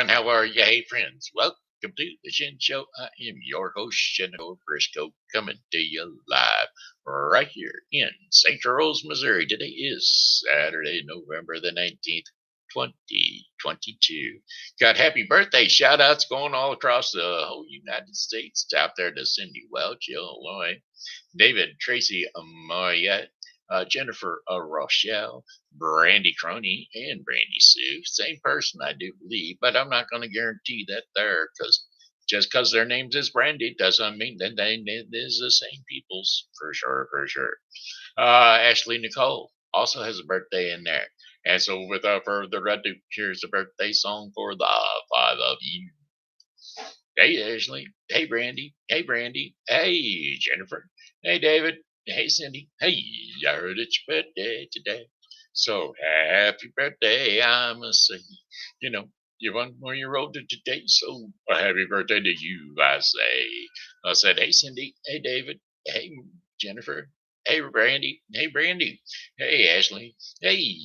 gentlemen, how are you? Hey, friends, welcome to the Shen Show. I am your host, Nichole Briscoe, coming to you live right here in St. Charles, Missouri. Today is Saturday, November the 19th, 2022. Got happy birthday shout outs going all across the whole United States. It's out there to Cindy Welch, Illinois, David Traci Moyot, Jennifer Rochelle, Brandy Croney, and Brandy Sue. Same person, I do believe, but I'm not going to guarantee that there because just because their names is Brandy doesn't mean that they is the same people's for sure, for sure. Ashley Nichole also has a birthday in there. And so, without further ado, here's the birthday song for the five of you. Hey, Ashley. Hey, Brandy. Hey, Brandy. Hey, Jennifer. Hey, David. Hey, Cindy. Hey, I heard it's your birthday today. So happy birthday, I must say. You know, you're 1 more year older today, so a happy birthday to you, I say. I said, hey, Cindy. Hey, David. Hey, Jennifer. Hey, Brandy. Hey, Brandy. Hey, Ashley. Hey,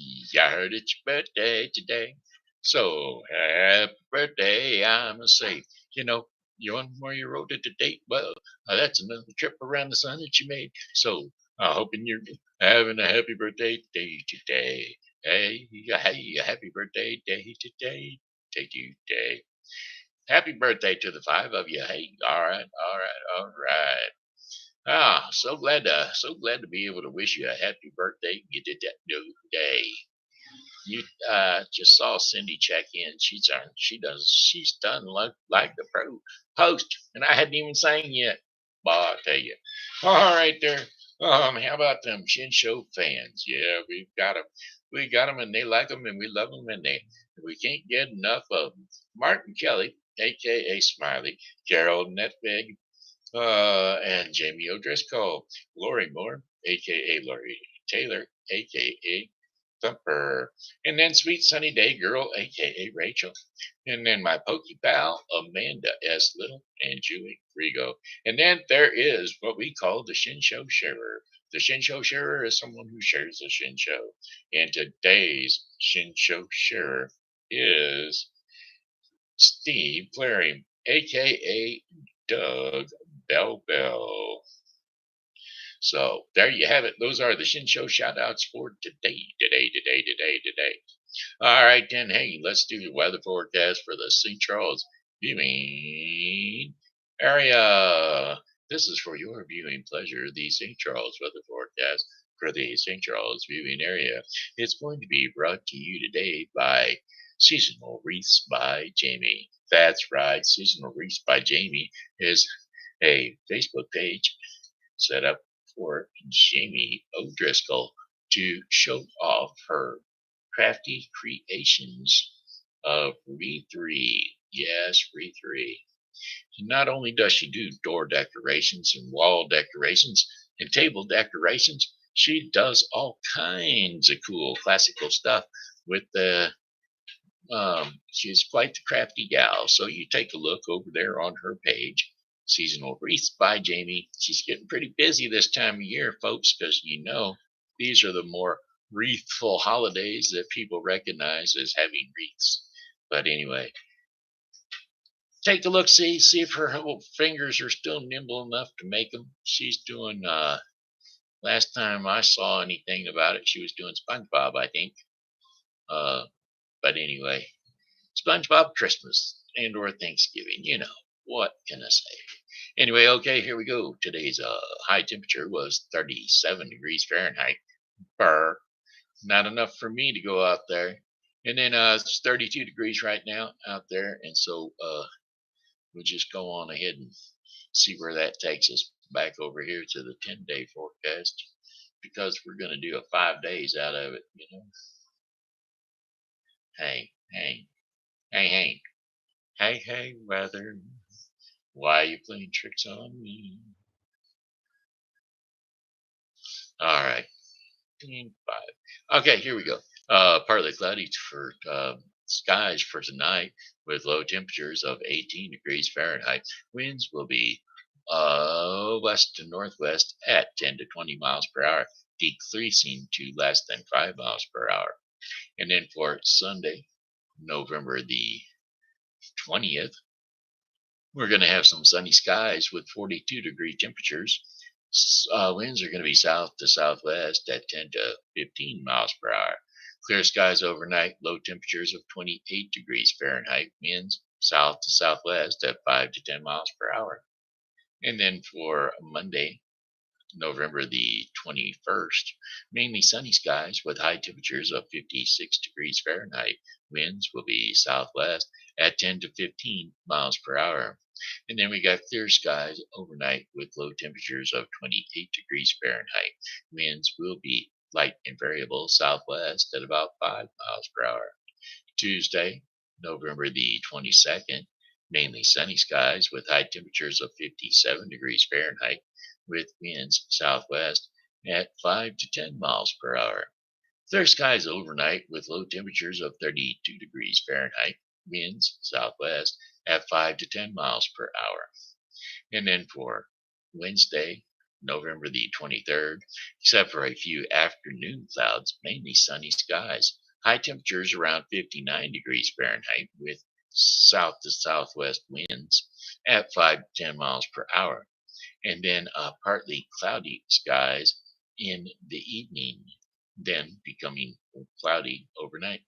I heard it's your birthday today. So happy birthday, I must say. You know, you're 1 more year older to date. Well, that's another trip around the sun that you made. So, hoping you're having a happy birthday day today. Hey, happy birthday day today. Take you day. Happy birthday to the five of you. Hey, all right, all right, all right. So glad to be able to wish you a happy birthday. You did that new day. You just saw Cindy check in. She's done like the pro post, and I hadn't even sang yet. Well, I'll tell you. All right there. How about them Shin Show fans? Yeah, we've got them. We got them, and they like them, and we love them, and we can't get enough of them. Martin Kelly, a.k.a. Smiley, Gerald Netvig, and Jamie O'Driscoll, Lori Moore, a.k.a. Lori Taylor, a.k.a. Thumper, and then Sweet Sunny Day Girl, aka Rachel, and then my Pokey Pal Amanda S. Little and Julie Regot, and then there is what we call the Shin Show Sharer. The Shin Show Sharer is someone who shares the Shin Show, and today's Shin Show Sharer is Steve Clary, aka Doug Bell Bell. So there you have it. Those are the Shin Show shout outs for today. All right, then. Hey, let's do the weather forecast for the St. Charles viewing area. This is for your viewing pleasure. The St. Charles weather forecast for the St. Charles viewing area. It's going to be brought to you today by Seasonal Wreaths by Jamie. That's right. Seasonal Wreaths by Jamie is a Facebook page set up for Jamie O'Driscoll to show off her crafty creations of Wreath 3. Yes, Wreath 3. Not only does she do door decorations and wall decorations and table decorations, she does all kinds of cool classical stuff with the she's quite the crafty gal. So you take a look over there on her page, Seasonal Wreaths by Jamie. She's getting pretty busy this time of year, folks, because these are the more wreathful holidays that people recognize as having wreaths. But anyway, take a look, see if her fingers are still nimble enough to make them. She's doing. Last time I saw anything about it, she was doing SpongeBob, I think. But anyway, SpongeBob Christmas and or Thanksgiving. What can I say? Anyway, okay, here we go. Today's high temperature was 37 degrees Fahrenheit. Burr. Not enough for me to go out there. And then it's 32 degrees right now out there. And so we'll just go on ahead and see where that takes us back over here to the 10-day forecast because we're going to do a 5 days out of it, Hey, weather. Why are you playing tricks on me? All right. 5. Okay, here we go. Partly cloudy for skies for tonight with low temperatures of 18 degrees Fahrenheit. Winds will be west to northwest at 10 to 20 miles per hour, decreasing to less than 5 miles per hour. And then for Sunday, November the 20th, we're going to have some sunny skies with 42-degree temperatures. Winds are going to be south to southwest at 10 to 15 miles per hour. Clear skies overnight, low temperatures of 28 degrees Fahrenheit, winds south to southwest at 5 to 10 miles per hour. And then for Monday, November the 21st, mainly sunny skies with high temperatures of 56 degrees Fahrenheit. Winds will be southwest at 10 to 15 miles per hour. And then we got clear skies overnight with low temperatures of 28 degrees Fahrenheit. Winds will be light and variable southwest at about 5 miles per hour. Tuesday, November the 22nd, mainly sunny skies with high temperatures of 57 degrees Fahrenheit with winds southwest at 5 to 10 miles per hour. Clear skies overnight with low temperatures of 32 degrees Fahrenheit, winds southwest at 5 to 10 miles per hour. And then for Wednesday, November the 23rd, except for a few afternoon clouds, mainly sunny skies. High temperatures around 59 degrees Fahrenheit with south to southwest winds at 5 to 10 miles per hour. And then partly cloudy skies in the evening, then becoming cloudy overnight.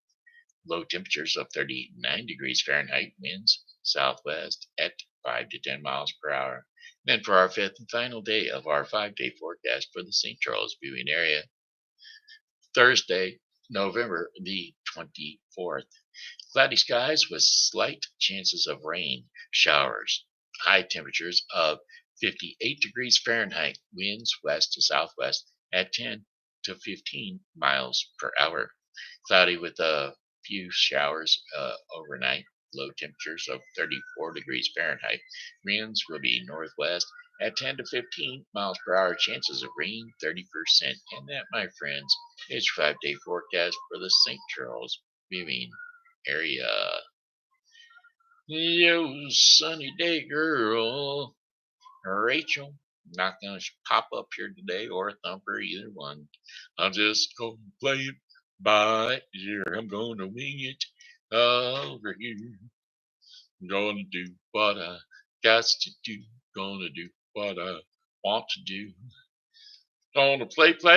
Low temperatures of 39 degrees Fahrenheit, winds southwest at 5 to 10 miles per hour. Then for our fifth and final day of our 5-day forecast for the St. Charles viewing area, Thursday, November the 24th. Cloudy skies with slight chances of rain showers. High temperatures of 58 degrees Fahrenheit, winds west to southwest at 10 to 15 miles per hour. Cloudy with a few showers overnight. Low temperatures of 34 degrees Fahrenheit. Winds will be northwest at 10 to 15 miles per hour. Chances of rain 30%. And that, my friends, is your 5-day forecast for the St. Charles viewing area. Yo, sunny day, girl. Rachel, not going to pop up here today, or Thumper, either one. I'm just going to play it by ear. I'm going to wing it over here. I'm going to do what I got to do. Going to do what I want to do. Gonna play it by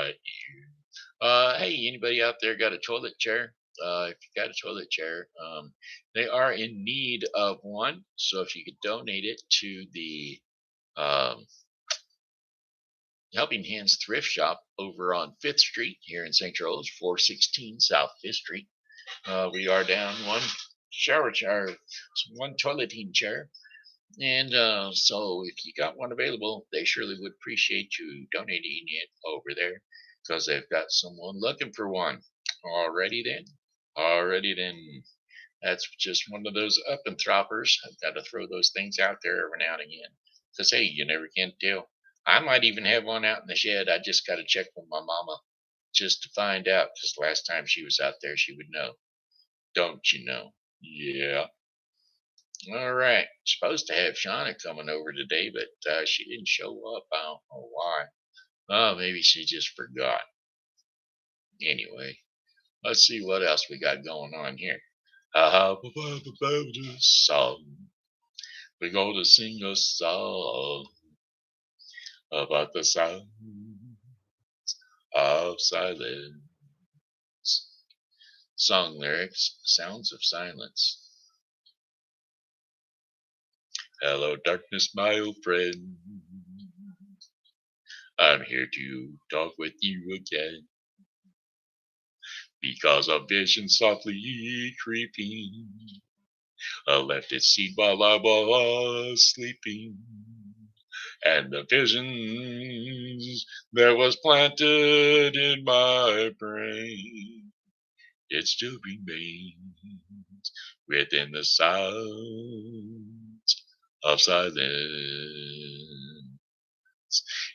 ear. Hey, anybody out there got a toilet chair? If you got a toilet chair, they are in need of one. So if you could donate it to the um, Helping Hands Thrift Shop over on 5th Street here in St. Charles, 416 South 5th Street. We are down one shower chair, one toileting chair. And so if you got one available, they surely would appreciate you donating it over there because they've got someone looking for one. Already then. That's just one of those up and throppers. I've got to throw those things out there every now and again. Because, hey, you never can tell. I might even have one out in the shed. I just got to check with my mama just to find out. Because last time she was out there, she would know. Don't you know? Yeah. All right. Supposed to have Shauna coming over today, but she didn't show up. I don't know why. Oh, maybe she just forgot. Anyway, let's see what else we got going on here. Song. We're going to sing a song about the sound of silence. Song lyrics, Sounds of Silence. Hello, darkness, my old friend. I'm here to talk with you again. Because a vision softly creeping left its seed while I was sleeping. And the visions that was planted in my brain, it still remains within the sounds of silence.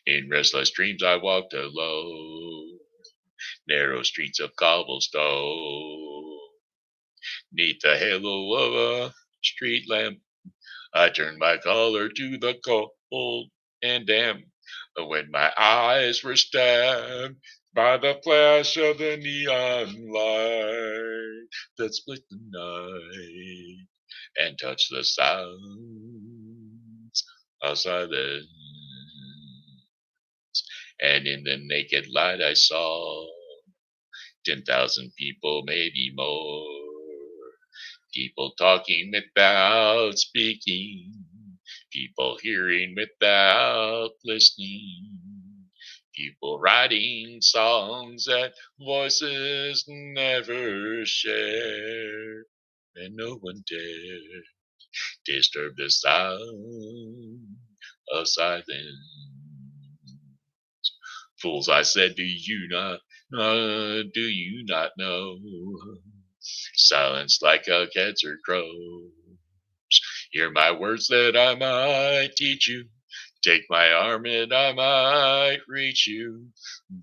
In restless dreams I walked alone, narrow streets of cobblestone. Neath the halo of a street lamp, I turned my collar to the cold and damp. When my eyes were stabbed by the flash of the neon light that split the night and touched the sounds of silence. And in the naked light I saw 10,000 people, maybe more. People talking without speaking. People hearing without listening. People writing songs that voices never share. And no one dared disturb the sound of silence. Fools, I said, do you not know? Silence like a cat's or crows. Hear my words that I might teach you. Take my arm and I might reach you.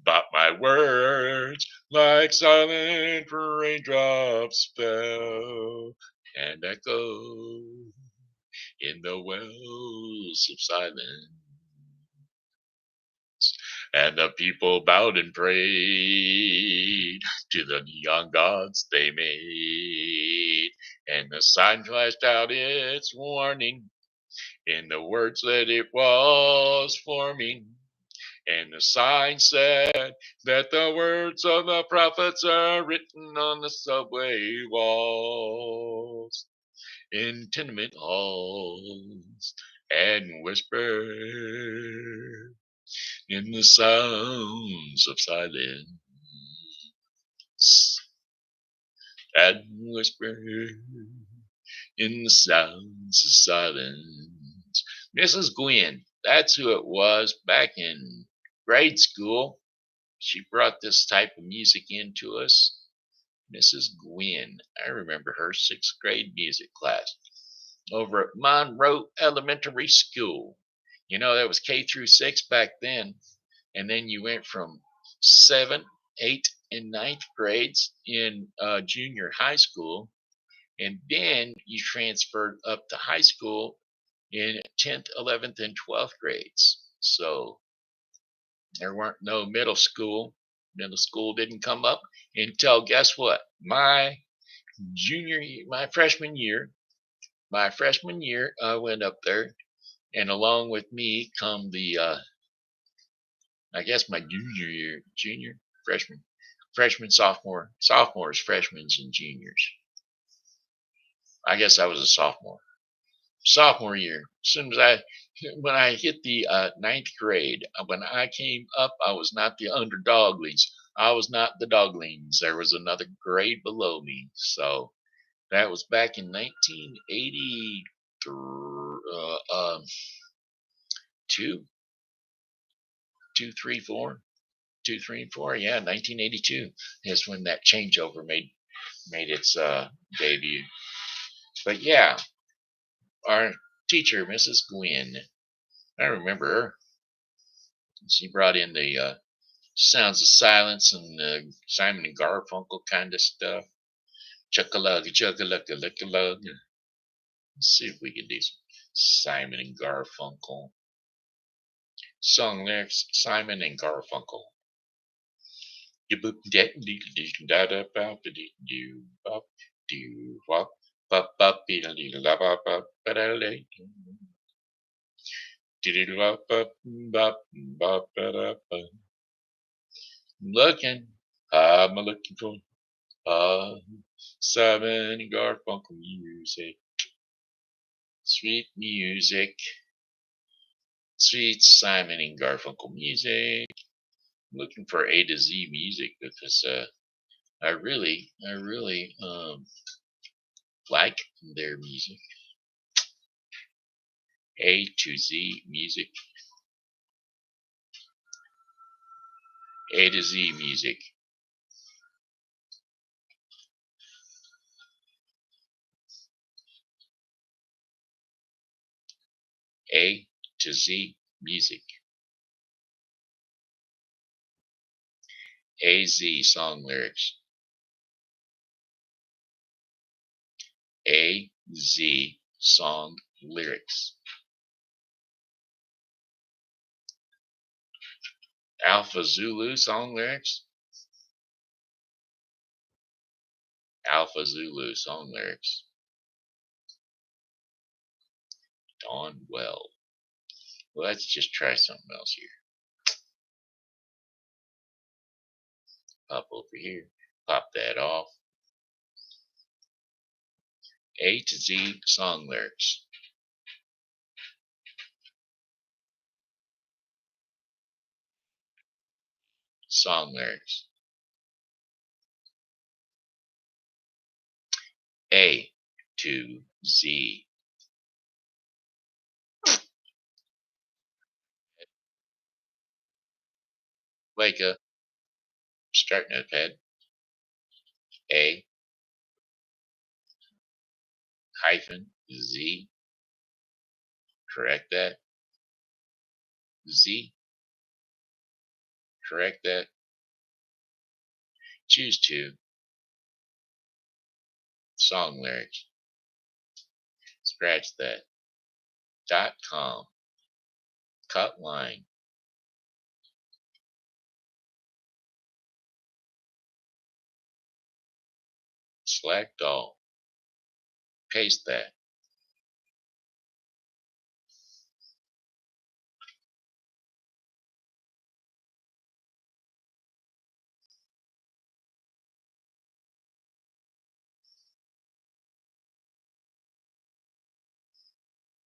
But my words like silent raindrops fell and echo in the wells of silence. And the people bowed and prayed to the neon gods they made. And the sign flashed out its warning in the words that it was forming. And the sign said that the words of the prophets are written on the subway walls, in tenement halls, and whispered in the sounds of silence, and whispered in the sounds of silence. Mrs. Gwynn, that's who it was back in grade school. She brought this type of music into us. Mrs. Gwynn, I remember her 6th grade music class over at Monroe Elementary School. You know, that was K through 6 back then. And then you went from 7th, 8th, and ninth grades in junior high school. And then you transferred up to high school in 10th, 11th, and 12th grades. So there weren't no middle school. Middle school didn't come up until, guess what? My freshman year, I went up there, and along with me come the, I guess my freshman, sophomores, freshmen, and juniors. I guess I was a sophomore. Sophomore year, when I hit the 9th grade, when I came up, I was not the underdoglies. I was not the doglings. There was another grade below me. So that was back in 1982, 3 and 4. Yeah, 1982 is when that changeover made its debut. But yeah, our teacher, Mrs. Gwynn, I remember her. She brought in the sounds of silence and Simon and Garfunkel kind of stuff. Chuckalug, chuckalug, lug. Let's see if we can do some Simon and Garfunkel. Song lyrics, Simon and Garfunkel. I'm looking for Simon and Garfunkel music. Sweet music. Sweet Simon and Garfunkel music. I'm looking for A to Z music because I really like their music. A to Z music. A to Z music. A to Z music. AZ song lyrics. AZ song lyrics. Alpha Zulu song lyrics. Alpha Zulu song lyrics. Dawn well. Let's just try something else here. Pop over here. Pop that off. A to Z song lyrics. Song lyrics. A to Z. Wake up. Start notepad. A hyphen Z. Correct that. Z. Correct that. Choose to. Song lyrics. Scratch that. .com. Cut line. Select all. Paste that.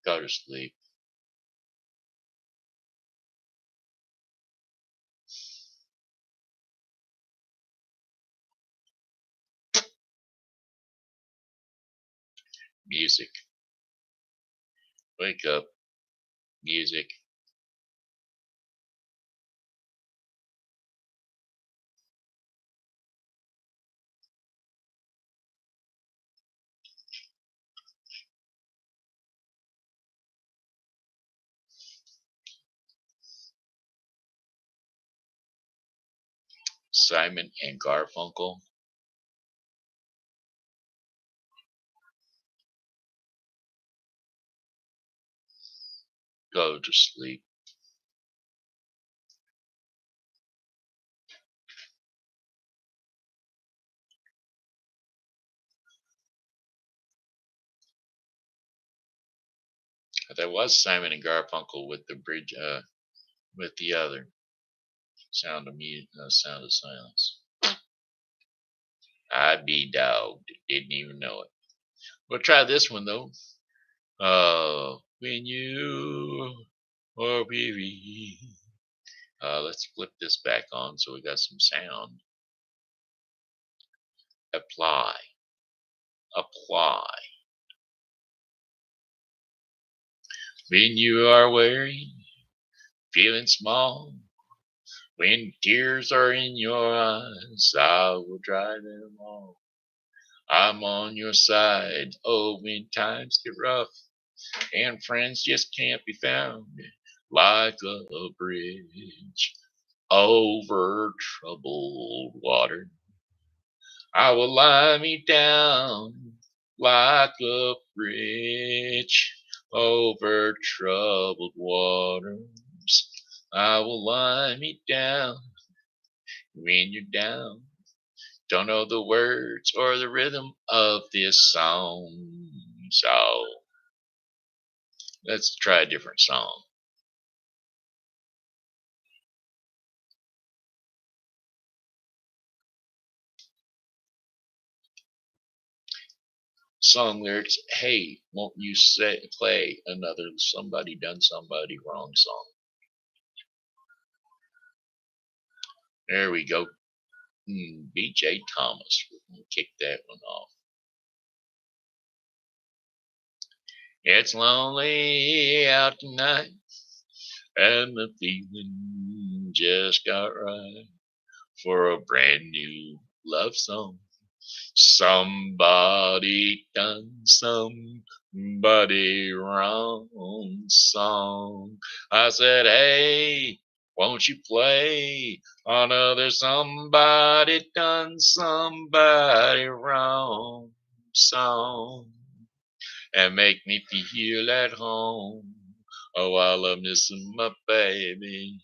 Go to sleep. Music. Wake up. Music. Simon and Garfunkel. Go to sleep. That was Simon and Garfunkel with the bridge, with the other sound of music, sound of silence. I be dogged. Didn't even know it. We'll try this one though. When you are weary. Let's flip this back on so we got some sound. Apply. Apply. When you are weary, feeling small, when tears are in your eyes, I will dry them all. I'm on your side. Oh, when times get rough and friends just can't be found, like a bridge over troubled water, I will lie me down like a bridge over troubled waters. I will lie me down when you're down. Don't know the words or the rhythm of this song. So let's try a different song. Song lyrics. Hey, won't you play another Somebody Done Somebody Wrong song? There we go. B.J. Thomas. We're going to kick that one off. It's lonely out tonight, and the feeling just got right for a brand new love song. Somebody done somebody wrong song. I said, hey, won't you play another somebody done somebody wrong song and make me feel at home? Oh, while I'm missing my baby.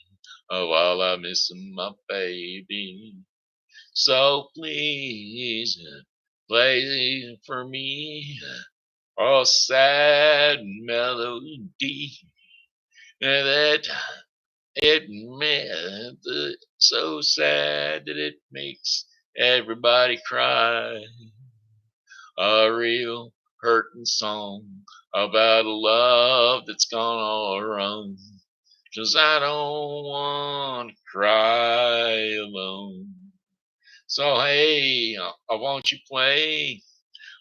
Oh, while I'm missing my baby. So please play for me a sad melody that it meant so sad that it makes everybody cry. A real hurting song about a love that's gone all wrong. 'Cause I don't want to cry alone. So hey, I want you play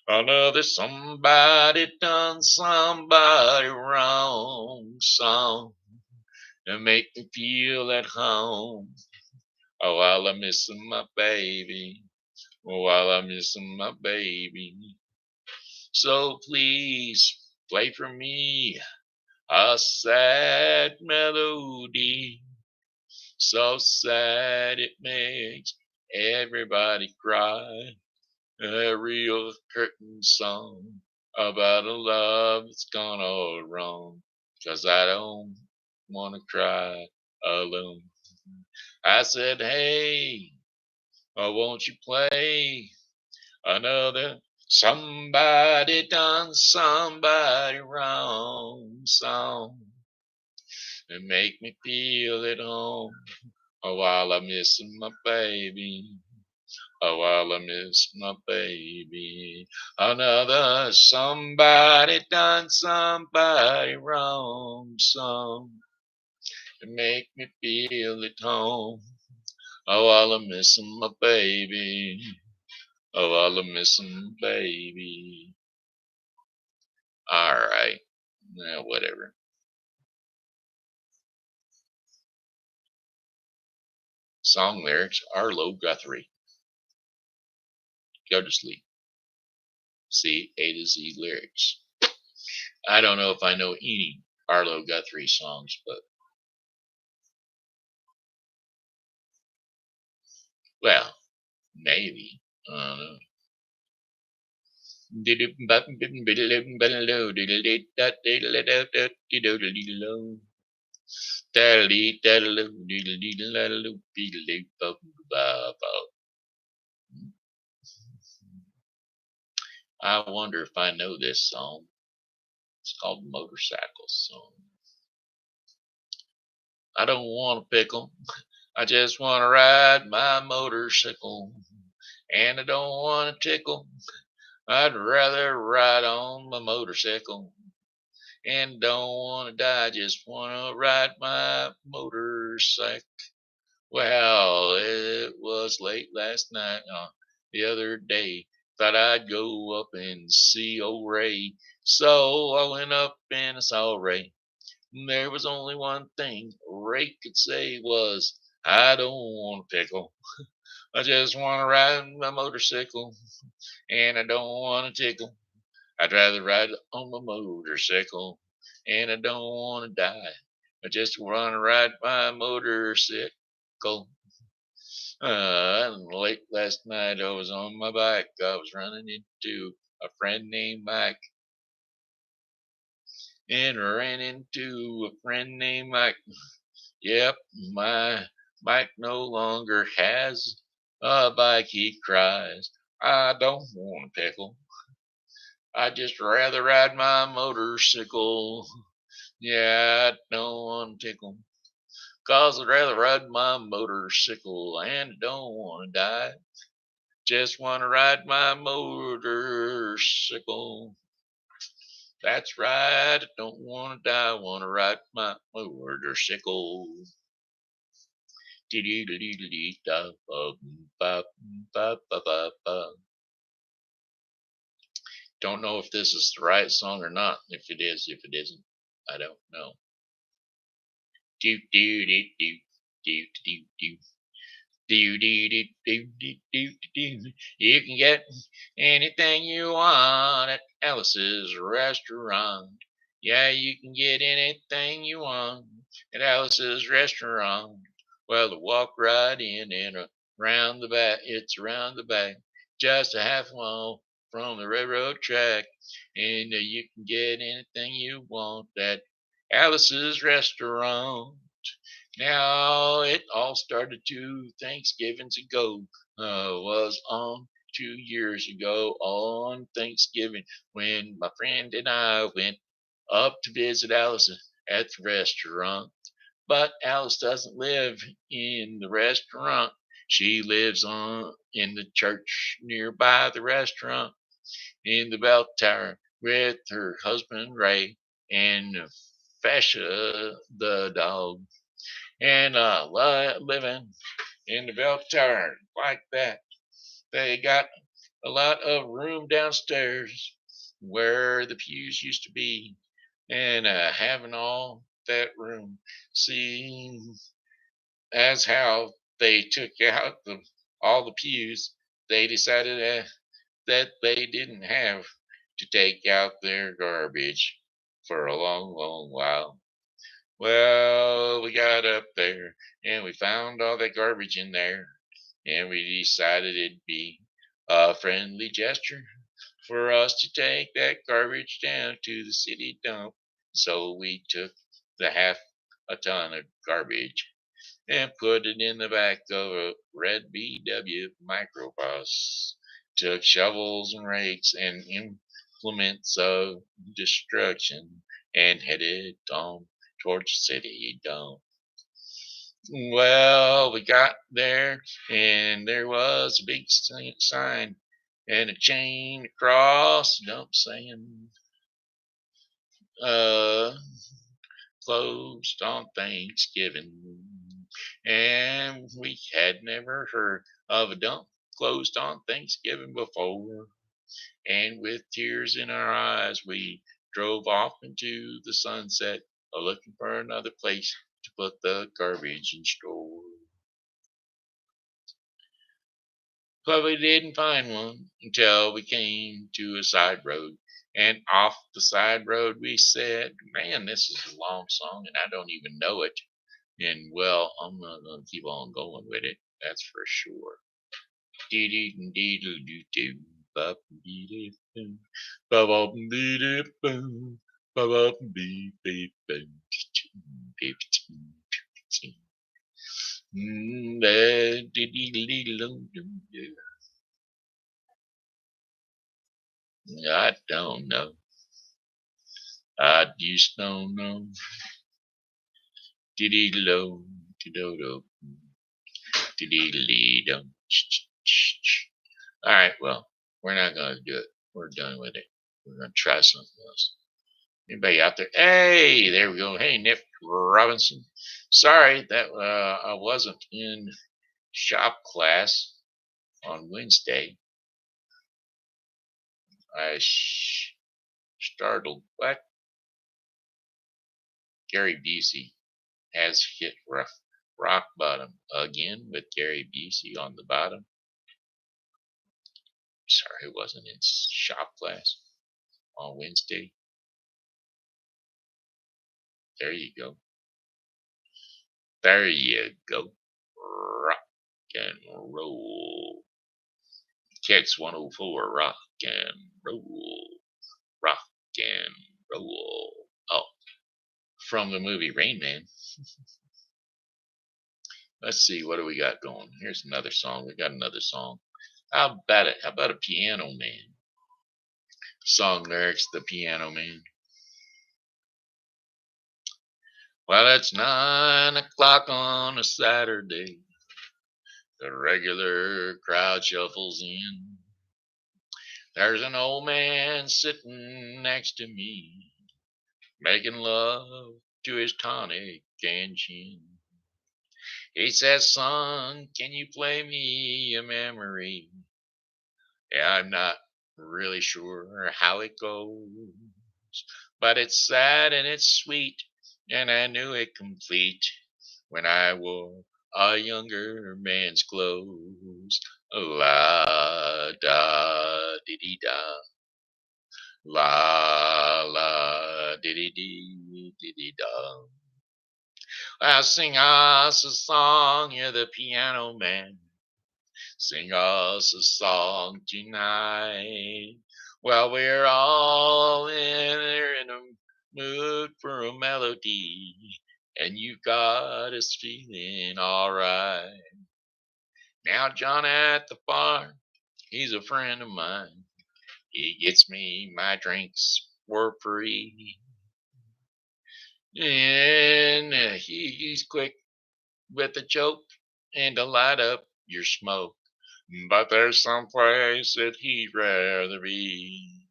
another somebody done somebody wrong song and make me feel at home. Oh, while I'm missing my baby. Oh, while I'm missing my baby. So please play for me a sad melody. So sad it makes everybody cry. A real curtain song about a love that's gone all wrong. 'Cause I don't want to cry alone. I said, hey, won't you play another somebody done somebody wrong song and make me feel at home. Oh, while I'm missing my baby. Oh, while I miss my baby. Another somebody done somebody wrong song to make me feel at home. Oh, while I'm missing my baby. Oh, while I'm missing baby. All right. Yeah, whatever. Song lyrics Arlo Guthrie. Go to sleep. See A to Z lyrics. I don't know if I know any Arlo Guthrie songs, but well, maybe. I don't know. I wonder if I know this song. It's called Motorcycle Song. I don't want a pickle. I just want to ride my motorcycle. And I don't want to tickle. I'd rather ride on my motorcycle. And don't want to die, just want to ride my motorcycle. Well, it was late last night, the other day. Thought I'd go up and see old Ray. So I went up and I saw Ray. There was only one thing Ray could say was, I don't want a pickle. I just want to ride my motorcycle. And I don't want to tickle. I'd rather ride on my motorcycle. And I don't want to die. I just want to ride my motorcycle. Late last night, I was on my bike. I was running into a friend named Mike. And I ran into a friend named Mike. Yep, my Mike no longer has a bike. He cries, I don't want a pickle. I'd just rather ride my motorcycle. Yeah, I don't want to tickle. 'Cause I'd rather ride my motorcycle and I don't want to die. Just want to ride my motorcycle. That's right, I don't want to die. I want to ride my motorcycle. Don't know if this is the right song or not. If it is, if it isn't, I don't know. Do do do do do do do. Do, do, do, do, do, do, do. You can get anything you want at Alice's restaurant. Yeah, you can get anything you want at Alice's restaurant. Well, walk right in and around the back. It's around the back, just a half mile from the railroad track. And you can get anything you want at Alice's restaurant. Now it all started 2 Thanksgivings ago. Was on 2 years ago on Thanksgiving when my friend and I went up to visit Alice at the restaurant. But Alice doesn't live in the restaurant. She lives on in the church nearby the restaurant in the bell tower with her husband Ray and Fascia the dog and living in the bell tower like that. They got a lot of room downstairs where the pews used to be, and having all that room, seeing as how they took out all the pews, they decided that they didn't have to take out their garbage for a long, long while. Well, we got up there and we found all that garbage in there, and we decided it'd be a friendly gesture for us to take that garbage down to the city dump. So we took the half a ton of garbage and put it in the back of a red VW microbus. Took shovels and rakes and implements of destruction and headed on towards city dump. Well, we got there and there was a big sign and a chain across the dump saying, uh, closed on Thanksgiving. And we had never heard of a dump closed on Thanksgiving before. And with tears in our eyes, we drove off into the sunset, looking for another place to put the garbage in store. But we didn't find one until we came to a side road. And off the side road, we said, man, this is a long song and I don't even know it. And well, I'm not going to keep on going with it. That's for sure. Dee dee dee doo doo doo. Ba dee dee doo. Ba ba dee dee boo. Ba ba dee dee boo. I don't know. I just don't know. Diddy lo, do do, diddy do. All right, well, we're not gonna do it. We're done with it. We're gonna try something else. Anybody out there? Hey, there we go. Hey, Nick Robinson. Sorry that I wasn't in shop class on Wednesday. I startled. What? Gary Busey has hit rock bottom again with Gary Busey on the bottom. Sorry, it wasn't in shop class on Wednesday. There you go. There you go. Rock and roll. Kicks 104. Rock and roll. Rock and roll. Oh, from the movie Rain Man. Let's see, what do we got going? Here's another song. We got another song. How about it? How about a Piano Man? Song lyrics, The Piano Man. Well, it's 9 o'clock on a Saturday. The regular crowd shuffles in. There's an old man sitting next to me, making love to his tonic and gin. He says, son, can you play me a memory? Yeah, I'm not really sure how it goes, but it's sad and it's sweet, and I knew it complete when I wore a younger man's clothes. La da dee dee da, la la dee dee dee dee dee da. Well, sing us a song, you're the piano man. Sing us a song tonight. Well, we're all in a mood for a melody. and you've got us feeling alright. Now John at the bar, he's a friend of mine. He gets me my drinks for free. And he's quick with a joke and to light up your smoke. But there's some place that he'd rather be.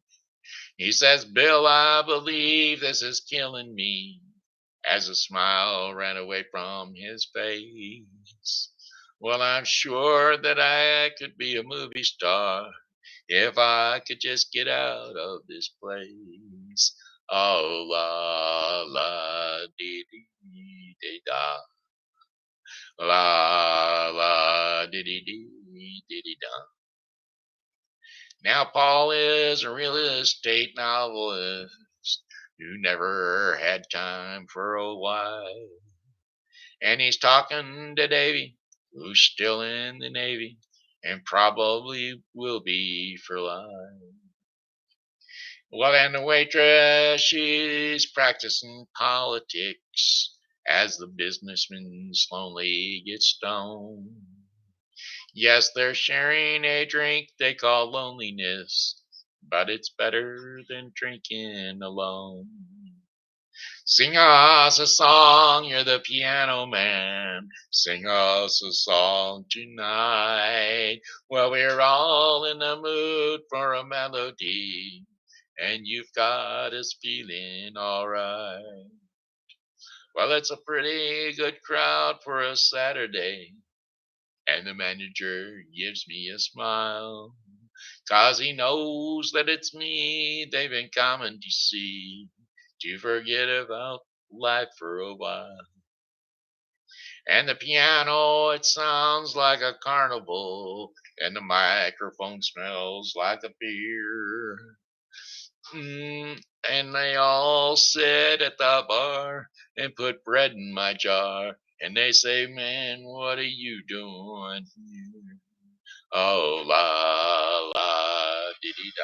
He says, Bill, I believe this is killing me. As a smile ran away from his face. Well, I'm sure that I could be a movie star if I could just get out of this place. Oh, la, la, dee, dee, dee, da. La, la, dee, dee, dee, dee, dee, da. Now, Paul is a real estate novelist who never had time for a wife. And he's talking to Davy, who's still in the Navy and probably will be for life. Well, and the waitress, she's practicing politics as the businessman slowly gets stoned. Yes, they're sharing a drink they call loneliness, but it's better than drinking alone. Sing us a song, you're the piano man. Sing us a song tonight. Well, we're all in the mood for a melody, and you've got us feeling alright. Well, it's a pretty good crowd for a Saturday, and the manager gives me a smile, 'cause he knows that it's me they've been coming to see, to forget about life for a while. And the piano, it sounds like a carnival, and the microphone smells like a beer. And they all sit at the bar and put bread in my jar, and they say, man, what are you doing here? Oh, la, la, dee da.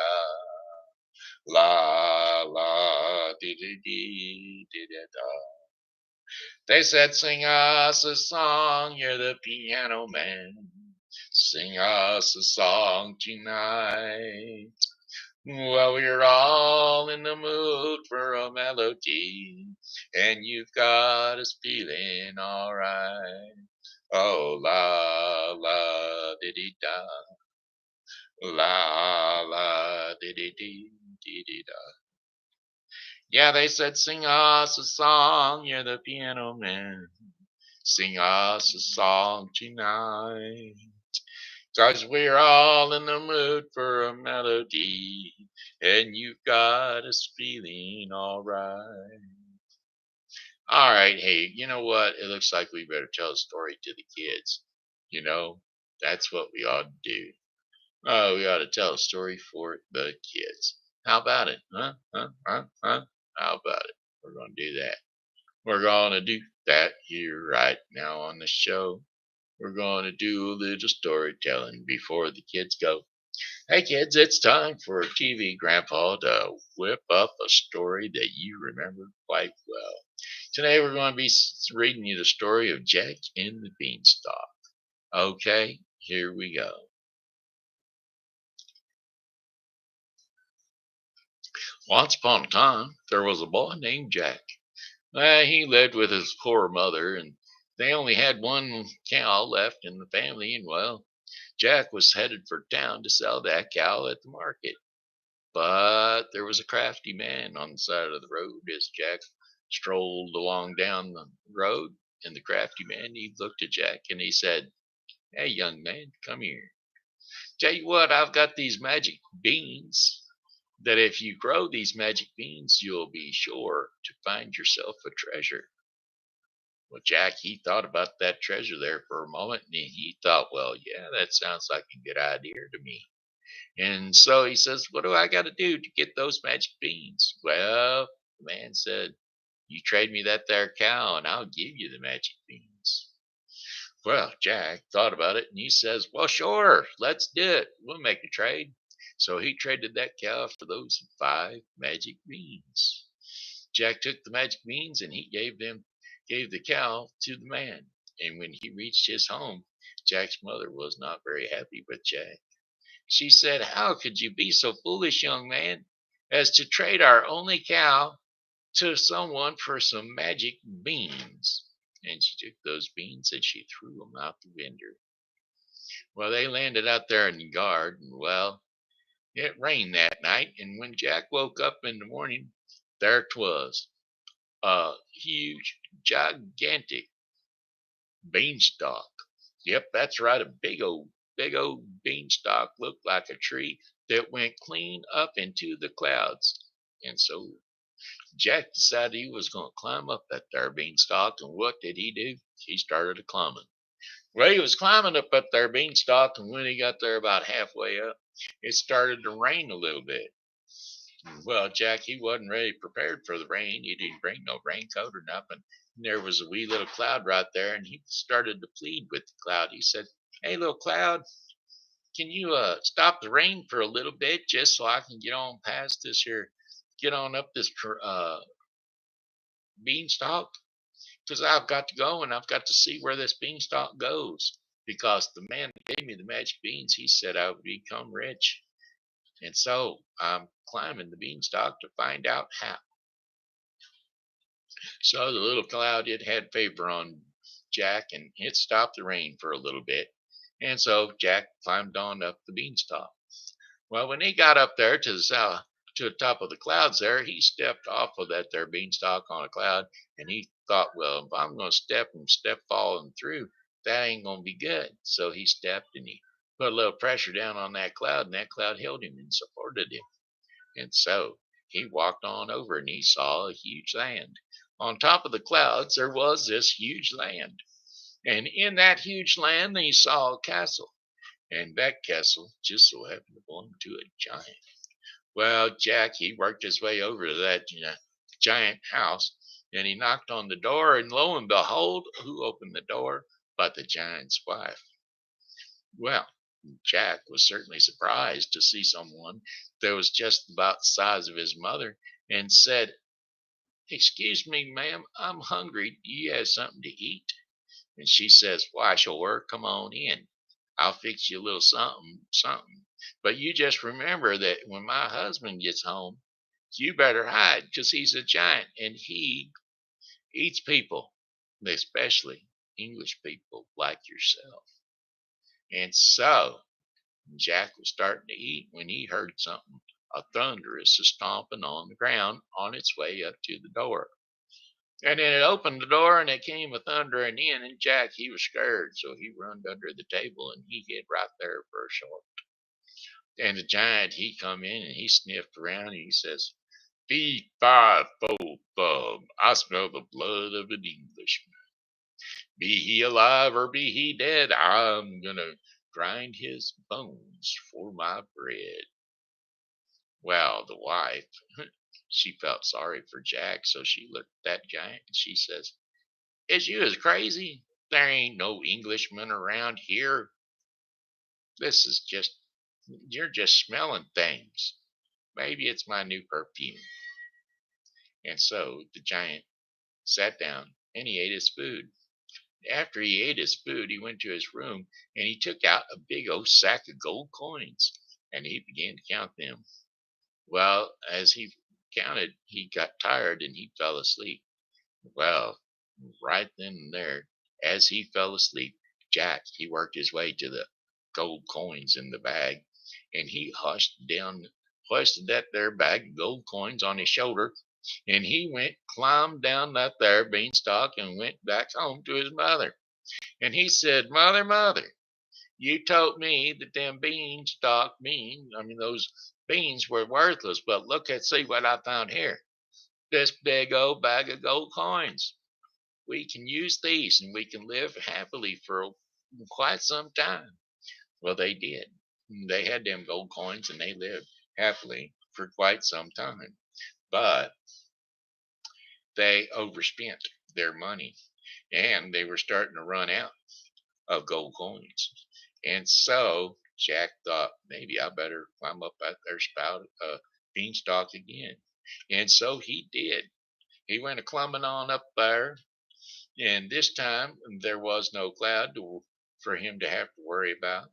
La, la, dee dee dee, dee da da. They said, sing us a song, you're the piano man. Sing us a song tonight. Well, we're all in the mood for a melody, and you've got us feeling alright. Oh, la, la, dee dee da. La, la, dee dee dee, dee dee da. Yeah, they said, sing us a song, you're the piano man. Sing us a song tonight. 'Cause we're all in the mood for a melody, and you've got us feeling alright. Alright, hey, you know what? It looks like we better tell a story to the kids. You know, that's what we ought to do. Oh, we ought to tell a story for the kids. How about it? Huh? Huh? Huh? Huh? How about it? We're going to do that. We're going to do that here right now on the show. We're going to do a little storytelling before the kids go. Hey, kids, it's time for TV Grandpa to whip up a story that you remember quite well. Today, we're going to be reading you the story of Jack and the Beanstalk. Okay, here we go. Once upon a time, there was a boy named Jack. He lived with his poor mother, and they only had one cow left in the family. And well, Jack was headed for town to sell that cow at the market. But there was a crafty man on the side of the road as Jack strolled along down the road. And the crafty man, he looked at Jack and he said, "Hey, young man, come here. Tell you what, I've got these magic beans that if you grow these magic beans, you'll be sure to find yourself a treasure." Well, Jack, he thought about that treasure there for a moment, and he thought, well, yeah, that sounds like a good idea to me. And so he says, what do I got to do to get those magic beans? Well, the man said, you trade me that there cow, and I'll give you the magic beans. Well, Jack thought about it, and he says, well, sure, let's do it. We'll make a trade. So he traded that cow for those 5 magic beans. Jack took the magic beans and he gave them gave the cow to the man. And when he reached his home, Jack's mother was not very happy with Jack. She said, "How could you be so foolish, young man, as to trade our only cow to someone for some magic beans?" And she took those beans and she threw them out the window. Well, they landed out there in the yard, and well, it rained that night. And when Jack woke up in the morning, there 'twas, a huge, gigantic beanstalk. Yep, that's right, a big old beanstalk looked like a tree that went clean up into the clouds. And so Jack decided he was going to climb up that there beanstalk. And what did he do? He started climbing. Well, he was climbing up there beanstalk, and when he got there about halfway up, it started to rain a little bit. Well, Jack, he wasn't really prepared for the rain. He didn't bring no raincoat or nothing. And there was a wee little cloud right there, and he started to plead with the cloud. He said, "Hey, little cloud, can you stop the rain for a little bit just so I can get on past this here, get on up this beanstalk? Because I've got to go and I've got to see where this beanstalk goes. Because the man that gave me the magic beans, he said I would become rich. And so I'm climbing the beanstalk to find out how." So the little cloud, it had favor on Jack and it stopped the rain for a little bit. And so Jack climbed on up the beanstalk. Well, when he got up there to the south, to the top of the clouds there, he stepped off of that there beanstalk on a cloud, and he thought, well, if I'm going to step falling through, that ain't going to be good. So he stepped and he put a little pressure down on that cloud, and that cloud held him and supported him. And so he walked on over and he saw a huge land. On top of the clouds, there was this huge land. And in that huge land, he saw a castle. And that castle just so happened to belong to a giant. Well, Jack, he worked his way over to that giant house, and he knocked on the door, and lo and behold, who opened the door but the giant's wife? Well, Jack was certainly surprised to see someone that was just about the size of his mother, and said, "Excuse me, ma'am, I'm hungry. Do you have something to eat?" And she says, "Why, sure, come on in. I'll fix you a little something, something. But you just remember that when my husband gets home, you better hide because he's a giant and he eats people, especially English people like yourself." And so Jack was starting to eat when he heard something, a thunderous stomping on the ground on its way up to the door. And then it opened the door and it came a thundering in, and Jack, he was scared, so he run under the table and he hid right there for a short. And the giant, he come in and he sniffed around and he says, "Fee, fi, fo, fum, I smell the blood of an Englishman. Be he alive or be he dead, I'm gonna grind his bones for my bread." Well, the wife, she felt sorry for Jack, so she looked at that giant and she says, "Is you as crazy? There ain't no Englishman around here. This is just, you're just smelling things. Maybe it's my new perfume." And so the giant sat down and he ate his food. After he ate his food, he went to his room and he took out a big old sack of gold coins and he began to count them. Well, as he counted, he got tired and he fell asleep. Well, right then and there, as he fell asleep, Jack, he worked his way to the gold coins in the bag, and he hoisted that there bag of gold coins on his shoulder, and he climbed down that there beanstalk and went back home to his mother. And he said, "Mother, mother, you told me that them those beans were worthless, but see what I found here. This big old bag of gold coins. We can use these and we can live happily for quite some time." Well, they did. They had them gold coins and they lived happily for quite some time. But they overspent their money and they were starting to run out of gold coins. And so Jack thought, maybe I better climb up that there beanstalk again. And so he did. He went a climbing on up there, And this time there was no cloud for him to have to worry about.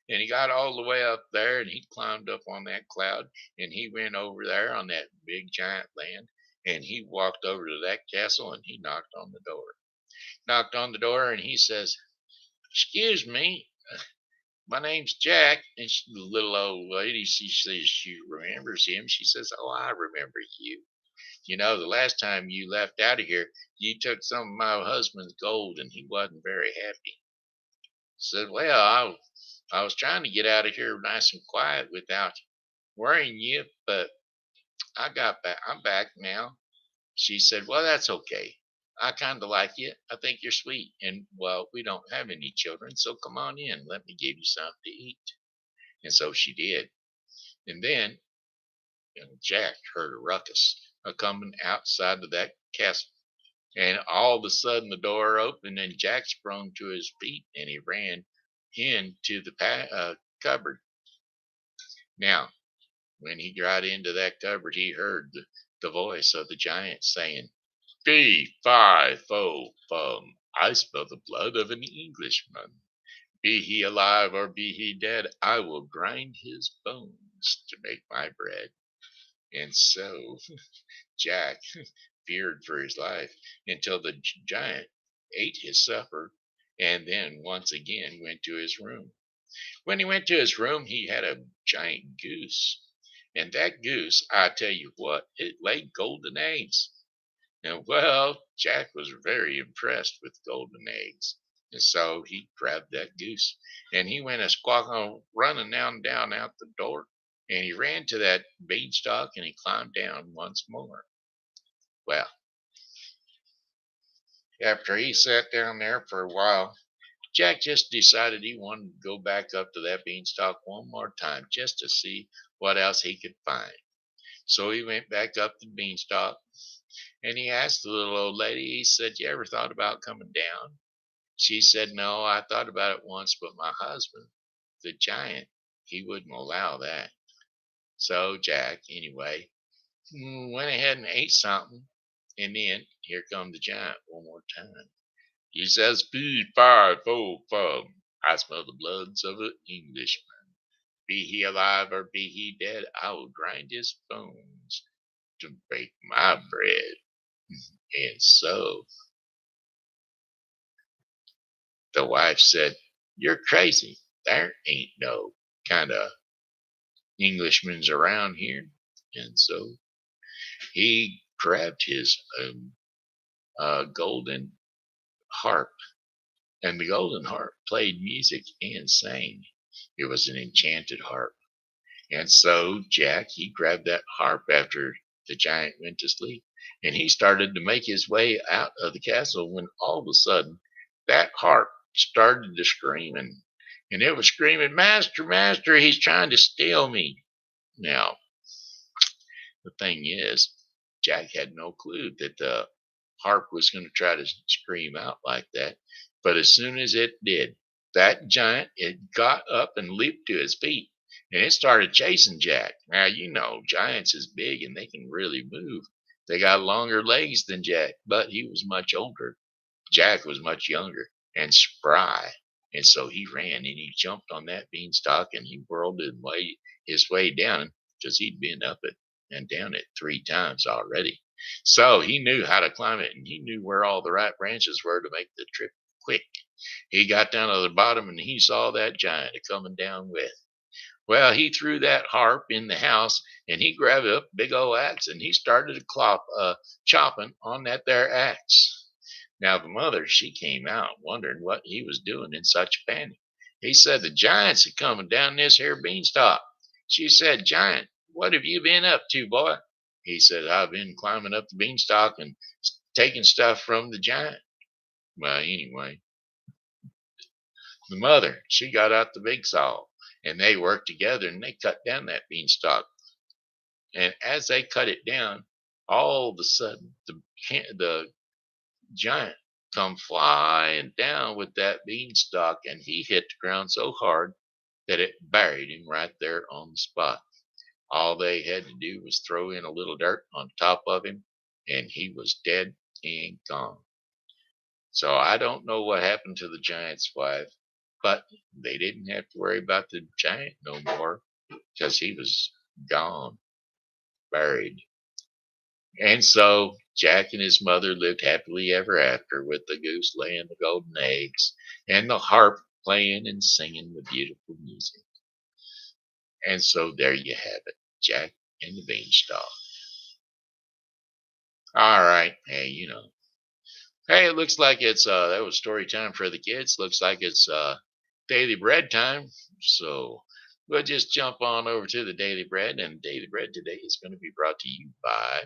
And he got all the way up there and he climbed up on that cloud and he went over there on that big giant land and he walked over to that castle and he knocked on the door. Knocked on the door and he says, "Excuse me, my name's Jack." And the little old lady, she says she remembers him. She says, "Oh, I remember you. You know, the last time you left out of here, you took some of my husband's gold and he wasn't very happy." Said, "Well, I was trying to get out of here nice and quiet without worrying you, but I got back. I'm back now." She said, "Well, that's okay. I kind of like you. I think you're sweet. And, well, we don't have any children, so come on in. Let me give you something to eat." And so she did. And then Jack heard a ruckus coming outside of that castle. And all of a sudden, the door opened, and Jack sprung to his feet and he ran into the cupboard. Now, when he got into that cupboard, he heard the voice of the giant saying, "Fee, fi, fo, fum, I smell the blood of an Englishman. Be he alive or be he dead, I will grind his bones to make my bread." And so Jack feared for his life until the giant ate his supper and then once again went to his room. When he went to his room, he had a giant goose. And that goose, I tell you what, it laid golden eggs. And well, Jack was very impressed with golden eggs. And so he grabbed that goose and he went a squawking, running down out the door. And he ran to that beanstalk and he climbed down once more. Well, after he sat down there for a while, Jack just decided he wanted to go back up to that beanstalk one more time just to see what else he could find. So he went back up the beanstalk and he asked the little old lady, he said, "You ever thought about coming down?" She said, "No, I thought about it once, but my husband, the giant, he wouldn't allow that." So Jack, anyway, went ahead and ate something. And then here come the giant one more time. He says, "Fee, fi, fo, fum, I smell the bloods of an Englishman. Be he alive or be he dead, I will grind his bones to bake my bread." And so the wife said, "You're crazy. There ain't no kind of Englishmen's around here." And so he grabbed his golden harp, and the golden harp played music and sang. It was an enchanted harp. And so Jack, he grabbed that harp after the giant went to sleep, and he started to make his way out of the castle when all of a sudden that harp started to screaming. And it was screaming, "Master, master, he's trying to steal me." Now, the thing is, Jack had no clue that the harp was going to try to scream out like that. But as soon as it did, that giant, it got up and leaped to his feet and it started chasing Jack. Now, you know, giants is big and they can really move. They got longer legs than Jack, but he was much older. Jack was much younger and spry. And so he ran and he jumped on that beanstalk and he whirled his way down because he'd been up it and down it 3 times already. So he knew how to climb it and he knew where all the right branches were to make the trip quick. He got down to the bottom and he saw that giant coming down with. Well, he threw that harp in the house and he grabbed up a big old axe and he started to chopping on that there axe. Now the mother, she came out wondering what he was doing in such a panic. He said, "The giants are coming down this here beanstalk." She said, "Giant, what have you been up to, boy?" He said, "I've been climbing up the beanstalk and taking stuff from the giant." Well, anyway, the mother, she got out the big saw and they worked together and they cut down that beanstalk. And as they cut it down, all of a sudden the giant come flying down with that beanstalk and he hit the ground so hard that it buried him right there on the spot. All they had to do was throw in a little dirt on top of him and he was dead and gone. So I don't know what happened to the giant's wife, but they didn't have to worry about the giant no more because he was gone, buried. And so Jack and his mother lived happily ever after with the goose laying the golden eggs and the harp playing and singing the beautiful music. And so there you have it, Jack and the Beanstalk. All right, hey, hey, it looks like it's that was story time for the kids. Looks like it's daily bread time. So we'll just jump on over to the daily bread, and daily bread today is going to be brought to you by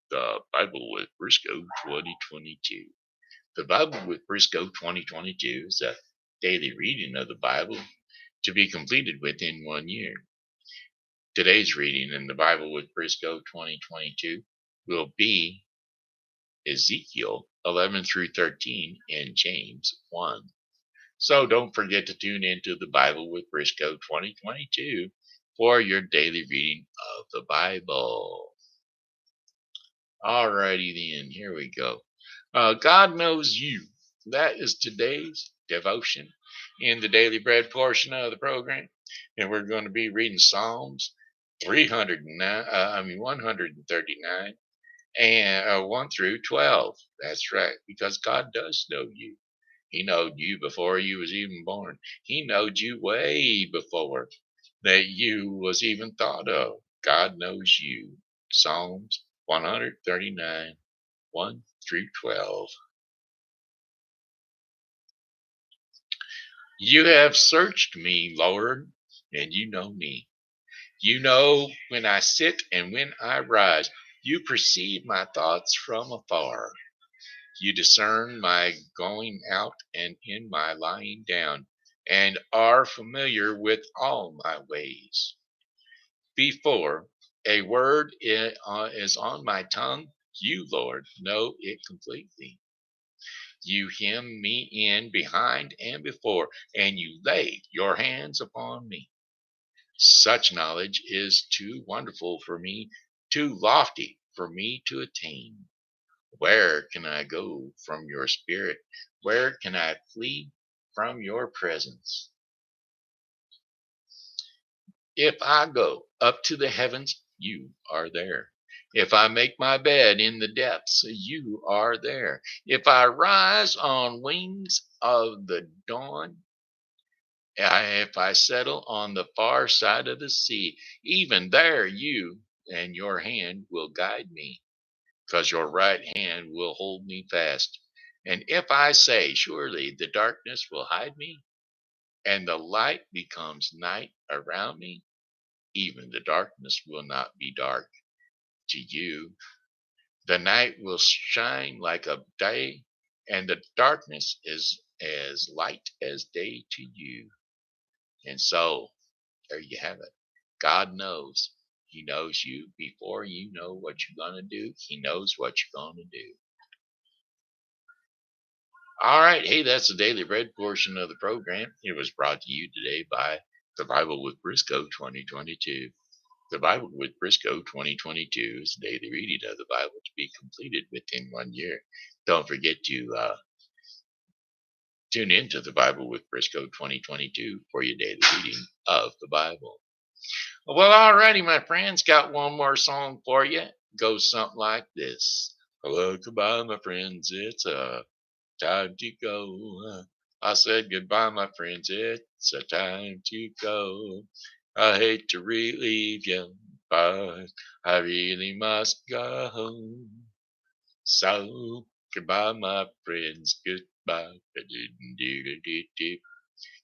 the Bible with Briscoe 2022. The Bible with Briscoe 2022 is a daily reading of the Bible to be completed within 1 year. Today's reading in the Bible with Briscoe 2022 will be Ezekiel 11 through 13 and James 1. So don't forget to tune into the Bible with Briscoe 2022 for your daily reading of the Bible. Alrighty then, here we go. God knows you. That is today's devotion in the daily bread portion of the program, and we're going to be reading Psalms 139 and 1 through 12. That's right, because God does know you. He knowed you before you was even born. He knowed you way before that you was even thought of. God knows you. Psalms 139, 1 through 12. You have searched me, Lord, and you know me. You know when I sit and when I rise. You perceive my thoughts from afar. You discern my going out and in my lying down, and are familiar with all my ways. Before a word is on my tongue, you, Lord, know it completely. You hem me in behind and before, and you lay your hands upon me. Such knowledge is too wonderful for me, too lofty for me to attain. Where can I go from your spirit? Where can I flee from your presence? If I go up to the heavens, you are there. If I make my bed in the depths, you are there. If I rise on wings of the dawn, if I settle on the far side of the sea, even there you and your hand will guide me, because your right hand will hold me fast. And if I say, surely the darkness will hide me, and the light becomes night around me, even the darkness will not be dark to you. The night will shine like a day, and the darkness is as light as day to you. And so, there you have it. God knows. He knows you before you know what you're going to do. He knows what you're going to do. All right. Hey, that's the Daily Bread portion of the program. It was brought to you today by the Bible with Briscoe 2022. The Bible with Briscoe 2022 is the daily reading of the Bible to be completed within 1 year. Don't forget to tune in to the Bible with Briscoe 2022 for your daily reading of the Bible. Well, alrighty, my friends, got one more song for you. Goes something like this. Hello, goodbye, my friends. It's time to go. I said goodbye, my friends. It's a time to go. I hate to relieve you, but I really must go. So goodbye, my friends. Goodbye.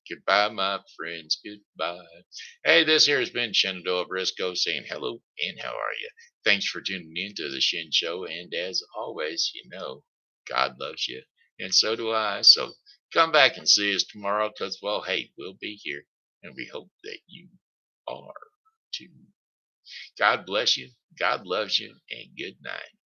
Goodbye, my friends. Goodbye. Hey, this here has been Shenandoah Briscoe saying hello and how are you? Thanks for tuning in to the Shen Show. And as always, God loves you. And so do I. So come back and see us tomorrow because, well, hey, we'll be here. And we hope that you are too. God bless you. God loves you. And good night.